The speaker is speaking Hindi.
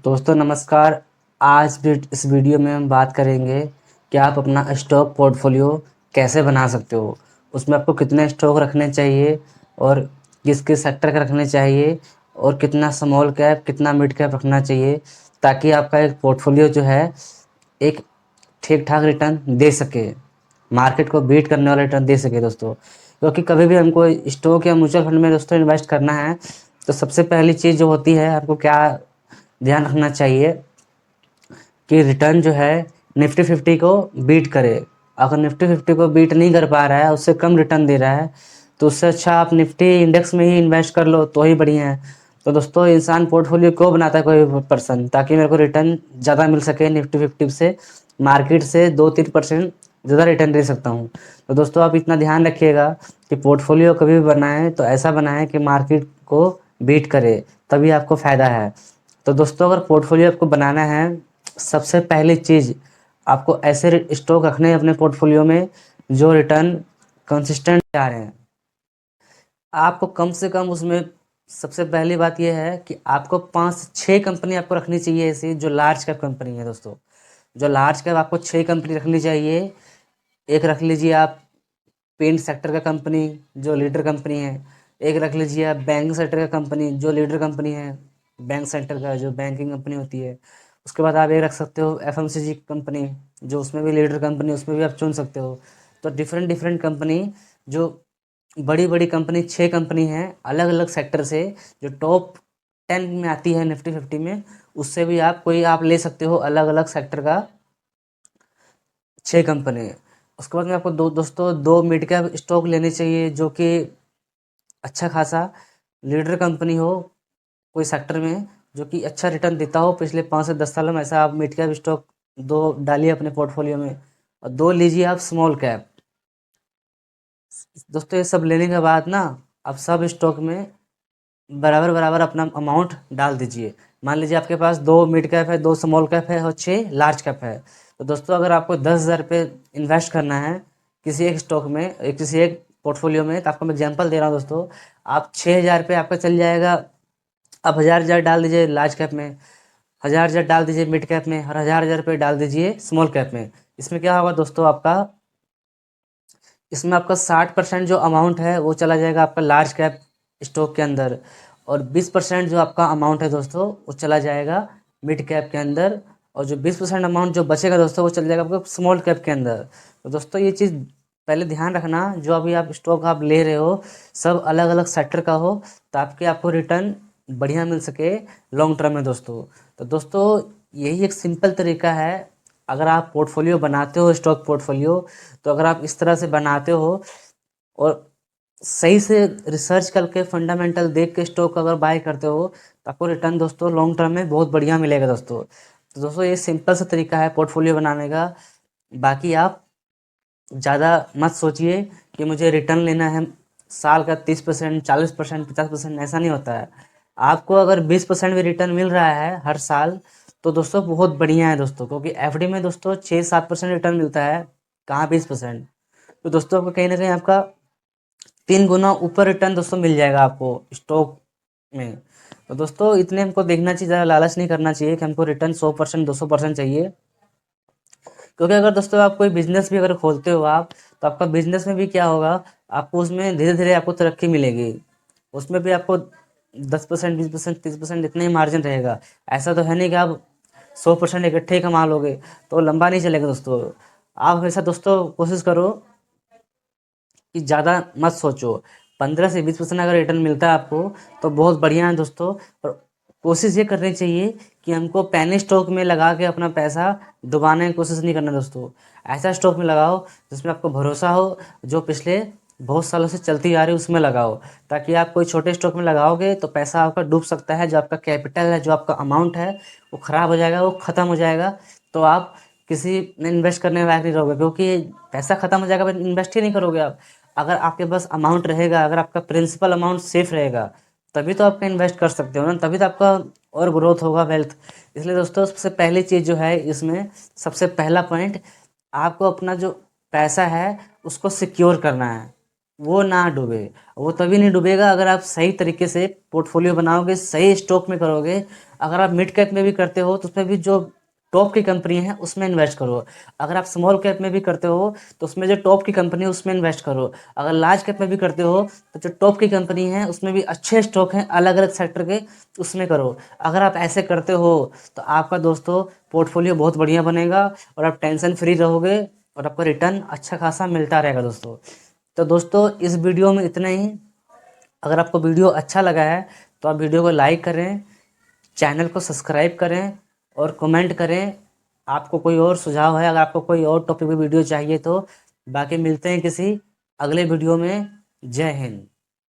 दोस्तों नमस्कार। आज भी इस वीडियो में हम बात करेंगे कि आप अपना स्टॉक पोर्टफोलियो कैसे बना सकते हो। उसमें आपको कितने स्टॉक रखने चाहिए और किस किस सेक्टर का रखने चाहिए और कितना स्मॉल कैप कितना मिड कैप रखना चाहिए, ताकि आपका एक पोर्टफोलियो जो है एक ठीक ठाक रिटर्न दे सके, मार्केट को बीट करने वाला रिटर्न दे सके दोस्तों। क्योंकि कभी भी हमको स्टॉक या म्यूचुअल फंड में दोस्तों इन्वेस्ट करना है तो सबसे पहली चीज़ जो होती है, आपको क्या ध्यान रखना चाहिए कि रिटर्न जो है निफ्टी फिफ्टी को बीट करे। अगर निफ्टी फिफ्टी को बीट नहीं कर पा रहा है, उससे कम रिटर्न दे रहा है, तो उससे अच्छा आप निफ्टी इंडेक्स में ही इन्वेस्ट कर लो तो ही बढ़िया है। तो दोस्तों इंसान पोर्टफोलियो क्यों बनाता है कोई पर्सन, ताकि मेरे को रिटर्न ज़्यादा मिल सके, निफ्टी फिफ्टी से मार्केट से 2-3% ज़्यादा रिटर्न दे सकता हूँ। तो दोस्तों आप इतना ध्यान रखिएगा कि पोर्टफोलियो कभी भी बनाएं तो ऐसा बनाएं कि मार्केट को बीट करे, तभी आपको फ़ायदा है। तो दोस्तों अगर पोर्टफोलियो आपको बनाना है, सबसे पहली चीज़ आपको ऐसे स्टॉक रखने हैं अपने पोर्टफोलियो में जो रिटर्न कंसिस्टेंट आ रहे हैं। आपको कम से कम उसमें सबसे पहली बात यह है कि आपको 5-6 कंपनी आपको रखनी चाहिए ऐसी जो लार्ज कैप कंपनी है दोस्तों। जो लार्ज कैप आपको 6 कंपनी रखनी चाहिए। एक रख लीजिए आप पेंट सेक्टर का कंपनी जो लीडर कंपनी है। एक रख लीजिए आप बैंक सेक्टर का कंपनी जो लीडर कंपनी है, बैंक सेक्टर का जो बैंकिंग कंपनी होती है। उसके बाद आप ये रख सकते हो एफएमसीजी कंपनी, जो उसमें भी लीडर कंपनी, उसमें भी आप चुन सकते हो। तो डिफरेंट डिफरेंट कंपनी, जो बड़ी बड़ी कंपनी 6 कंपनी हैं अलग अलग सेक्टर से, जो टॉप 10 में आती है निफ्टी फिफ्टी में, उससे भी आप कोई आप ले सकते हो अलग अलग सेक्टर का 6 कंपनी। उसके बाद में आपको दोस्तों 2 मिड कैप स्टॉक लेने चाहिए जो कि अच्छा खासा लीडर कंपनी हो कोई सेक्टर में, जो कि अच्छा रिटर्न देता हो पिछले 5 से 10 सालों में। ऐसा आप मिड कैप स्टॉक 2 डालिए अपने पोर्टफोलियो में, और 2 लीजिए आप स्मॉल कैप। दोस्तों ये सब लेने के बाद ना आप सब स्टॉक में बराबर बराबर अपना अमाउंट डाल दीजिए। मान लीजिए आपके पास 2 मिड कैप है, 2 स्मॉल कैप है और 6 लार्ज कैप है। तो दोस्तों अगर आपको 10,000 रुपये इन्वेस्ट करना है किसी एक स्टॉक में, किसी एक पोर्टफोलियो में, तो आपको मैं एग्जांपल दे रहा हूँ दोस्तों। आप 6,000 रुपये आपका चल जाएगा। अब 1,000 डाल दीजिए लार्ज कैप में, 1,000 डाल दीजिए मिड कैप में, और 1,000 रुपये डाल दीजिए स्मॉल कैप में। इसमें क्या होगा दोस्तों, इसमें आपका 60% जो अमाउंट है वो चला जाएगा आपका लार्ज कैप स्टॉक के अंदर, और 20% जो आपका अमाउंट है दोस्तों वो चला जाएगा मिड कैप के अंदर, और जो 20% अमाउंट जो बचेगा दोस्तों वो चला जाएगा आपको स्मॉल कैप के अंदर। तो दोस्तों ये चीज़ पहले ध्यान रखना, जो अभी आप स्टॉक आप ले रहे हो सब अलग अलग सेक्टर का हो, ताकि आपको रिटर्न बढ़िया मिल सके लॉन्ग टर्म में दोस्तों। तो दोस्तों यही एक सिंपल तरीका है। अगर आप पोर्टफोलियो बनाते हो स्टॉक पोर्टफोलियो, तो अगर आप इस तरह से बनाते हो और सही से रिसर्च करके फंडामेंटल देख के स्टॉक अगर बाय करते हो, तो आपको रिटर्न दोस्तों लॉन्ग टर्म में बहुत बढ़िया मिलेगा दोस्तों। तो दोस्तों ये सिंपल सा तरीका है पोर्टफोलियो बनाने का। बाकी आप ज़्यादा मत सोचिए कि मुझे रिटर्न लेना है साल का 30%, 40%, 50%, ऐसा नहीं होता है। आपको अगर 20% भी रिटर्न मिल रहा है हर साल, तो दोस्तों बहुत बढ़िया है दोस्तों, क्योंकि एफडी में दोस्तों 6-7% रिटर्न मिलता है, कहाँ 20%। तो दोस्तों आपको कहीं ना कहीं आपका 3 गुना ऊपर रिटर्न दोस्तों मिल जाएगा आपको स्टॉक में। तो दोस्तों इतने हमको देखना चाहिए, ज़्यादा लालच नहीं करना चाहिए कि हमको रिटर्न 100%, 200% चाहिए। क्योंकि अगर दोस्तों आप कोई बिजनेस भी अगर खोलते हो आप, तो आपका बिजनेस में भी क्या होगा, आपको उसमें धीरे धीरे आपको तरक्की मिलेगी। उसमें भी आपको 10%, 20%, 30% इतना ही मार्जिन रहेगा। ऐसा तो है नहीं कि आप 100% इकट्ठे ही कमा लोगे, तो लंबा नहीं चलेगा दोस्तों। आप हमेशा दोस्तों कोशिश करो कि ज़्यादा मत सोचो। 15 से 20% अगर रिटर्न मिलता है आपको तो बहुत बढ़िया है दोस्तों। और कोशिश ये करनी चाहिए कि हमको पैनी स्टॉक में लगा के अपना पैसा डुबाने की कोशिश नहीं करना दोस्तों। ऐसा स्टॉक में लगाओ जिसमें आपको भरोसा हो, जो पिछले बहुत सालों से चलती आ रही है उसमें लगाओ। ताकि आप कोई छोटे स्टॉक में लगाओगे तो पैसा आपका डूब सकता है, जो आपका कैपिटल है, जो आपका अमाउंट है वो ख़राब हो जाएगा, वो ख़त्म हो जाएगा। तो आप किसी में इन्वेस्ट करने लायक नहीं रहोगे, क्योंकि पैसा ख़त्म हो जाएगा फिर इन्वेस्ट ही नहीं करोगे आप। अगर आपके पास अमाउंट रहेगा, अगर आपका प्रिंसिपल अमाउंट सेफ रहेगा, तभी तो आपका इन्वेस्ट कर सकते हो ना, तभी तो आपका और ग्रोथ होगा वेल्थ। इसलिए दोस्तों सबसे पहली चीज़ जो है इसमें, सबसे पहला पॉइंट, आपको अपना जो पैसा है उसको सिक्योर करना है। वो ना डूबे। वो तभी नहीं डूबेगा अगर आप सही तरीके से पोर्टफोलियो बनाओगे, सही स्टॉक में करोगे। अगर आप मिड कैप में भी करते हो तो उसमें भी जो टॉप की कंपनी है उसमें इन्वेस्ट करो। अगर आप स्मॉल कैप में भी करते हो तो उसमें जो टॉप की कंपनी है उसमें इन्वेस्ट करो। अगर लार्ज कैप में भी करते हो तो जो टॉप की कंपनी है उसमें भी अच्छे स्टॉक हैं अलग अलग सेक्टर के, उसमें करो। अगर आप ऐसे करते हो तो आपका दोस्तों पोर्टफोलियो बहुत बढ़िया बनेगा और आप टेंशन फ्री रहोगे और आपको रिटर्न अच्छा खासा मिलता रहेगा दोस्तों। तो दोस्तों इस वीडियो में इतना ही। अगर आपको वीडियो अच्छा लगा है तो आप वीडियो को लाइक करें, चैनल को सब्सक्राइब करें और कमेंट करें। आपको कोई और सुझाव है, अगर आपको कोई और टॉपिक पे वीडियो चाहिए तो। बाकी मिलते हैं किसी अगले वीडियो में। जय हिंद।